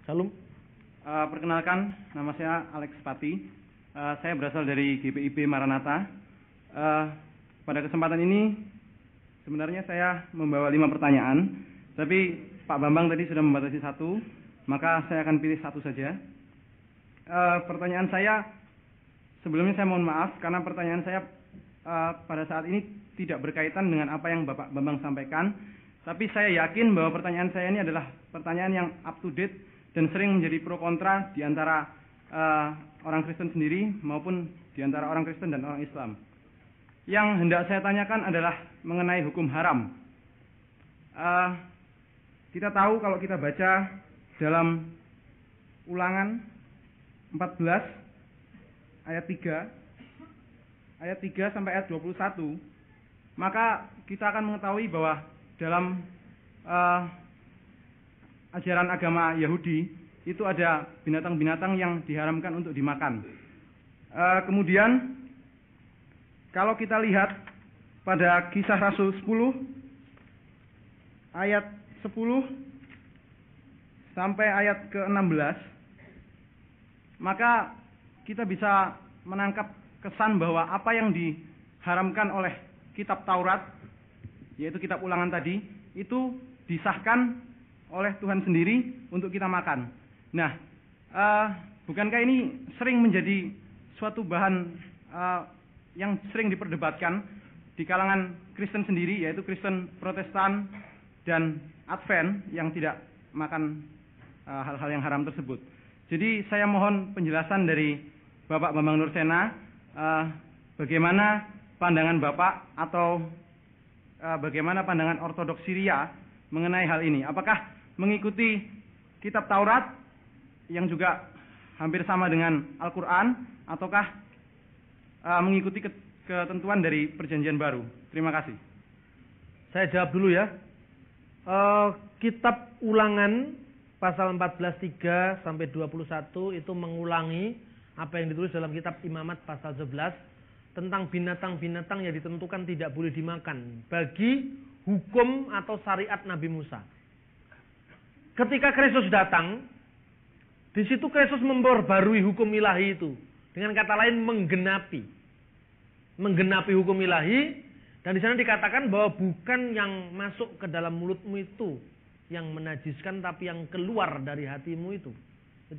Salam. Perkenalkan, nama saya Alex Pati. Saya berasal dari GPIB Maranatha. Pada kesempatan ini, sebenarnya saya membawa 5 pertanyaan, tapi Pak Bambang tadi sudah membatasi 1, maka saya akan pilih 1 saja. Pertanyaan saya, sebelumnya saya mohon maaf karena pertanyaan saya pada saat ini tidak berkaitan dengan apa yang Bapak Bambang sampaikan, tapi saya yakin bahwa pertanyaan saya ini adalah pertanyaan yang up to date dan sering menjadi pro kontra di antara orang Kristen sendiri maupun di antara orang Kristen dan orang Islam. Yang hendak saya tanyakan adalah mengenai hukum haram. Kita tahu kalau kita baca dalam Ulangan 14 ayat 3 sampai ayat 21, maka kita akan mengetahui bahwa dalam ajaran agama Yahudi itu ada binatang-binatang yang diharamkan untuk dimakan. Kemudian kalau kita lihat pada Kisah Rasul 10 ayat 10 sampai ayat ke-16, maka kita bisa menangkap kesan bahwa apa yang diharamkan oleh kitab Taurat, yaitu kitab Ulangan tadi, itu disahkan oleh Tuhan sendiri untuk kita makan. Nah, bukankah ini sering menjadi suatu bahan yang sering diperdebatkan di kalangan Kristen sendiri, yaitu Kristen Protestan dan Advent yang tidak makan hal-hal yang haram tersebut. Jadi saya mohon penjelasan dari Bapak Bambang Nursena, bagaimana pandangan Bapak atau bagaimana pandangan Ortodoks Syria mengenai hal ini. Apakah mengikuti kitab Taurat yang juga hampir sama dengan Al-Quran, ataukah mengikuti ketentuan dari Perjanjian Baru? Terima kasih. Saya jawab dulu ya. Kitab Ulangan pasal 14:3 sampai 21 itu mengulangi apa yang ditulis dalam kitab Imamat pasal 11 tentang binatang-binatang yang ditentukan tidak boleh dimakan bagi hukum atau syariat Nabi Musa. Ketika Kristus datang, di situ Kristus memperbarui hukum ilahi itu. Dengan kata lain menggenapi hukum ilahi, dan di sana dikatakan bahwa bukan yang masuk ke dalam mulutmu itu yang menajiskan, tapi yang keluar dari hatimu itu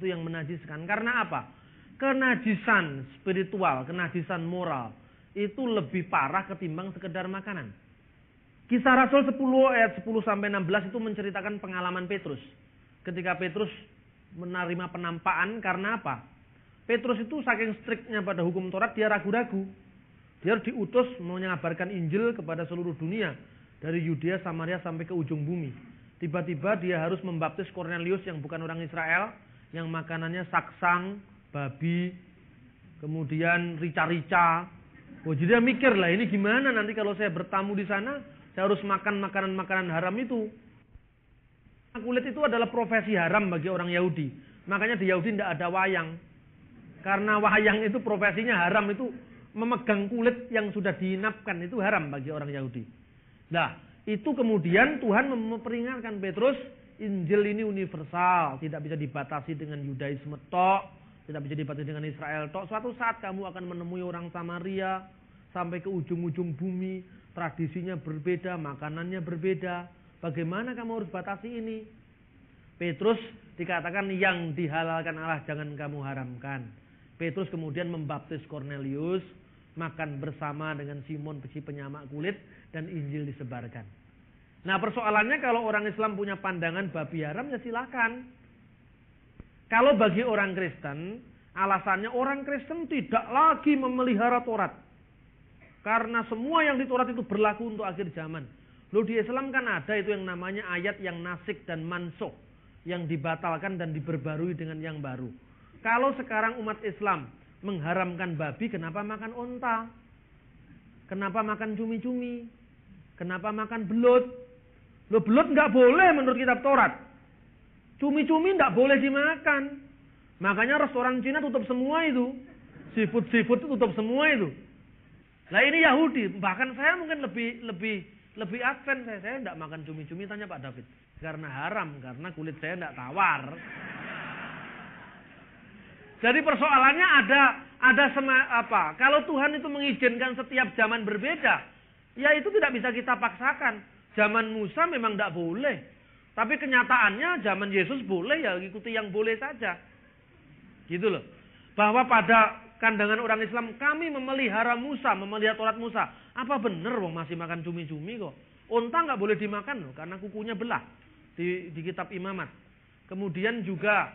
yang menajiskan. Karena apa? Kenajisan spiritual, kenajisan moral itu lebih parah ketimbang sekedar makanan. Kisah Rasul 10 ayat 10 sampai 16 itu menceritakan pengalaman Petrus. Ketika Petrus menerima penampaan, karena apa? Petrus itu saking striknya pada hukum Taurat, dia ragu-ragu. Dia diutus mengabarkan Injil kepada seluruh dunia, dari Yudea, Samaria sampai ke ujung bumi. Tiba-tiba dia harus membaptis Kornelius yang bukan orang Israel, yang makanannya saksang, babi, kemudian rica-rica. Jadi dia mikir lah, ini gimana nanti kalau saya bertamu di sana, saya harus makan makanan-makanan haram itu. Kulit itu adalah profesi haram bagi orang Yahudi. Makanya di Yahudi tidak ada wayang. Karena wayang itu profesinya haram, itu memegang kulit yang sudah diinapkan, itu haram bagi orang Yahudi. Nah, itu kemudian Tuhan memperingatkan Petrus, Injil ini universal, tidak bisa dibatasi dengan Yudaisme tok, tidak bisa dibatasi dengan Israel tok. Suatu saat kamu akan menemui orang Samaria sampai ke ujung-ujung bumi, tradisinya berbeda, makanannya berbeda. Bagaimana kamu harus batasi ini? Petrus dikatakan yang dihalalkan Allah jangan kamu haramkan. Petrus kemudian membaptis Kornelius, makan bersama dengan Simon si penyamak kulit, dan Injil disebarkan. Nah, persoalannya kalau orang Islam punya pandangan babi haram, ya silakan. Kalau bagi orang Kristen, alasannya orang Kristen tidak lagi memelihara Taurat. Karena semua yang di Taurat itu berlaku untuk akhir zaman. Lalu di Islam kan ada itu yang namanya ayat yang nasik dan mansukh, yang dibatalkan dan diperbarui dengan yang baru. Kalau sekarang umat Islam mengharamkan babi, kenapa makan onta? Kenapa makan cumi-cumi? Kenapa makan belut? Loh, belut nggak boleh menurut kitab Taurat. Cumi-cumi nggak boleh dimakan. Makanya restoran Cina tutup semua itu. Seafood tutup semua itu. Nah ini Yahudi. Bahkan saya mungkin lebih advent. Saya tidak makan cumi-cumi, tanya Pak David. Karena haram, karena kulit saya tidak tawar. Jadi persoalannya kalau Tuhan itu mengizinkan setiap zaman berbeda, ya itu tidak bisa kita paksakan. Zaman Musa memang tidak boleh. Tapi kenyataannya zaman Yesus boleh, ya ikuti yang boleh saja. Gitu loh. Bahwa pada kandangan orang Islam kami memelihara Musa, memelihara Taurat Musa. Apa benar wong masih makan cumi-cumi kok? Unta nggak boleh dimakan loh karena kukunya belah di kitab Imamat. Kemudian juga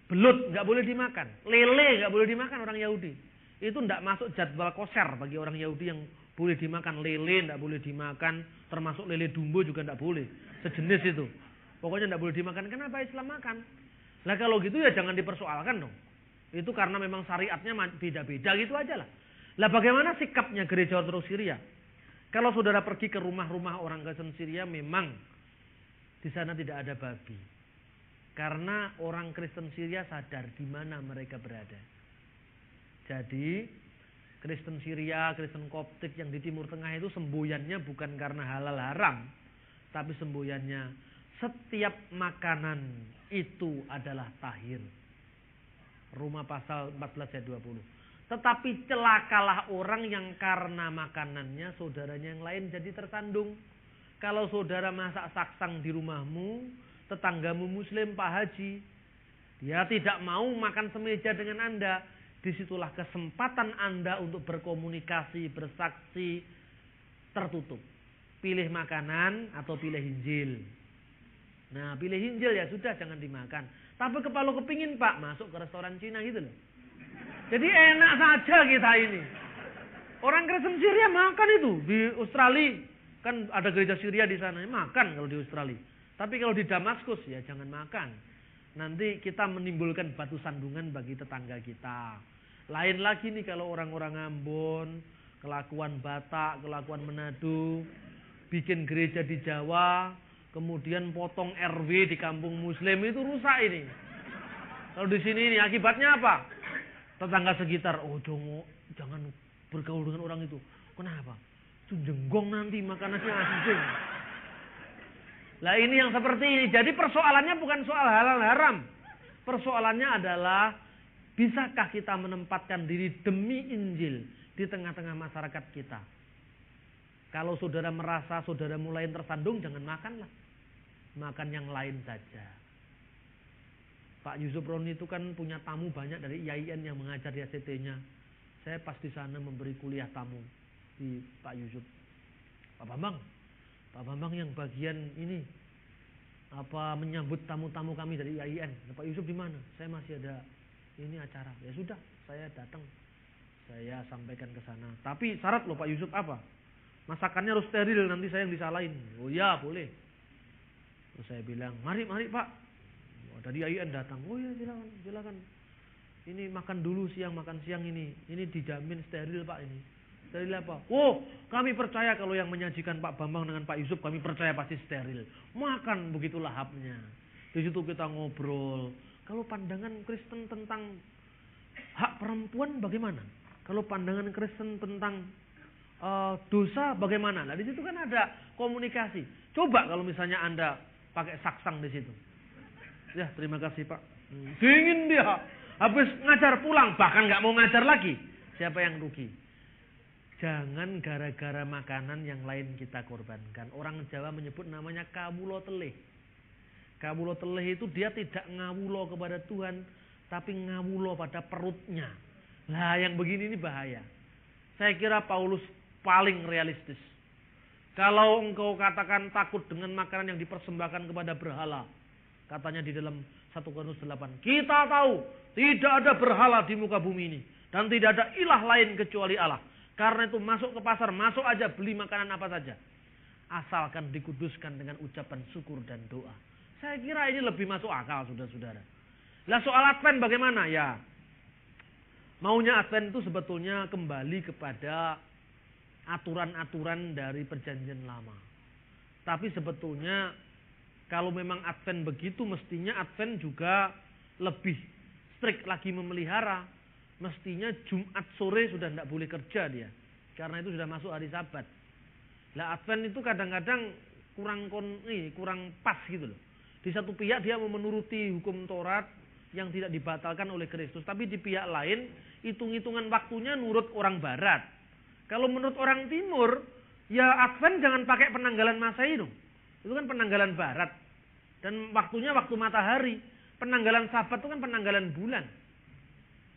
belut nggak boleh dimakan, lele nggak boleh dimakan orang Yahudi. Itu nggak masuk jadwal koser bagi orang Yahudi yang boleh dimakan. Lele nggak boleh dimakan, termasuk lele dumbo juga nggak boleh. Sejenis itu, pokoknya nggak boleh dimakan. Kenapa Islam makan? Lah kalau gitu ya jangan dipersoalkan dong. Itu karena memang syariatnya beda-beda gitu aja lah. Lah bagaimana sikapnya gereja Ortodoks Syria? Kalau saudara pergi ke rumah-rumah orang Kristen Syria, memang di sana tidak ada babi. Karena orang Kristen Syria sadar di mana mereka berada. Jadi Kristen Syria, Kristen Koptik yang di Timur Tengah itu semboyannya bukan karena halal haram, tapi semboyannya setiap makanan itu adalah tahir. Roma pasal 14 ayat 20. Tetapi celakalah orang yang karena makanannya saudaranya yang lain jadi tersandung. Kalau saudara masak saksang di rumahmu, tetanggamu Muslim, Pak Haji, dia tidak mau makan semeja dengan Anda. Disitulah kesempatan Anda untuk berkomunikasi, bersaksi, tertutup. Pilih makanan atau pilih Injil. Nah, pilih Injil ya sudah, jangan dimakan. Tapi kalau kepingin Pak, masuk ke restoran Cina gitu loh. Jadi enak saja kita ini. Orang Kristen Syria makan itu. Di Australia, kan ada gereja Syria di sana. Makan kalau di Australia. Tapi kalau di Damaskus ya jangan makan. Nanti kita menimbulkan batu sandungan bagi tetangga kita. Lain lagi nih kalau orang-orang Ambon, kelakuan Batak, kelakuan Manado, bikin gereja di Jawa, kemudian potong RW di kampung Muslim, itu rusak ini. Kalau di sini ini akibatnya apa? Tetangga sekitar, jangan bergaul dengan orang itu. Kenapa? Itu jenggong nanti makanannya asing. Lah ini yang seperti ini. Jadi persoalannya bukan soal halal haram. Persoalannya adalah bisakah kita menempatkan diri demi Injil di tengah-tengah masyarakat kita. Kalau saudara merasa saudara mulai tersandung, jangan makanlah. Makan yang lain saja. Pak Yusuf Roni itu kan punya tamu banyak dari IAIN yang mengajar di ACT-nya. Saya pas di sana memberi kuliah tamu di Pak Yusuf. Pak Bambang yang bagian ini menyambut tamu-tamu kami dari IAIN. Pak Yusuf di mana? Saya masih ada ini acara. Ya sudah, saya datang. Saya sampaikan ke sana. Tapi syarat loh Pak Yusuf apa? Masakannya harus steril, nanti saya yang disalahin. Oh ya, boleh. Terus saya bilang, mari Pak. Dari IAIN datang. Oh ya, silakan. Ini makan dulu makan siang ini. Ini dijamin steril Pak ini. Steril apa? Oh, kami percaya kalau yang menyajikan Pak Bambang dengan Pak Yusuf, kami percaya pasti steril. Makan begitu lahapnya. Di situ kita ngobrol. Kalau pandangan Kristen tentang hak perempuan bagaimana? Kalau pandangan Kristen tentang dosa bagaimana? Nah, di situ kan ada komunikasi. Coba kalau misalnya Anda pakai saksang di situ. Ya, terima kasih Pak. Dingin dia. Habis ngajar pulang, bahkan nggak mau ngajar lagi. Siapa yang rugi? Jangan gara-gara makanan yang lain kita korbankan. Orang Jawa menyebut namanya kawulo telih. Kawulo telih itu dia tidak ngawulo kepada Tuhan, tapi ngawulo pada perutnya. Lah yang begini ini bahaya. Saya kira Paulus paling realistis. Kalau engkau katakan takut dengan makanan yang dipersembahkan kepada berhala, katanya di dalam 1 Korintus 8, kita tahu tidak ada berhala di muka bumi ini dan tidak ada ilah lain kecuali Allah. Karena itu masuk ke pasar, masuk aja beli makanan apa saja, asalkan dikuduskan dengan ucapan syukur dan doa. Saya kira ini lebih masuk akal, saudara-saudara. Lah soal Advent bagaimana? Ya, maunya Advent itu sebetulnya kembali kepada aturan-aturan dari perjanjian lama. Tapi sebetulnya kalau memang Advent begitu, mestinya Advent juga lebih strict lagi memelihara. Mestinya Jumat sore sudah tidak boleh kerja dia. Karena itu sudah masuk hari Sabat. Lah Advent itu kadang-kadang kurang pas gitu loh. Di satu pihak dia mau menuruti hukum Taurat, yang tidak dibatalkan oleh Kristus. Tapi di pihak lain, hitung-hitungan waktunya nurut orang barat. Kalau menurut orang timur, ya Advent jangan pakai penanggalan Masehi dong. Itu kan penanggalan barat. Dan waktunya waktu matahari. Penanggalan Sabat itu kan penanggalan bulan.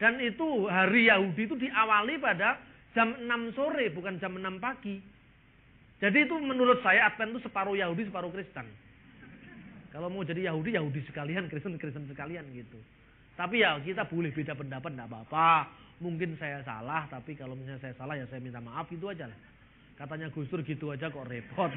Dan itu hari Yahudi itu diawali pada jam 6 sore, bukan jam 6 pagi. Jadi itu menurut saya Advent itu separuh Yahudi, separuh Kristen. Kalau mau jadi Yahudi, Yahudi sekalian, Kristen sekalian gitu. Tapi ya kita boleh beda pendapat, enggak apa-apa. Mungkin saya salah, tapi kalau misalnya saya salah ya saya minta maaf, itu aja lah. Katanya Gus Dur gitu aja kok repot.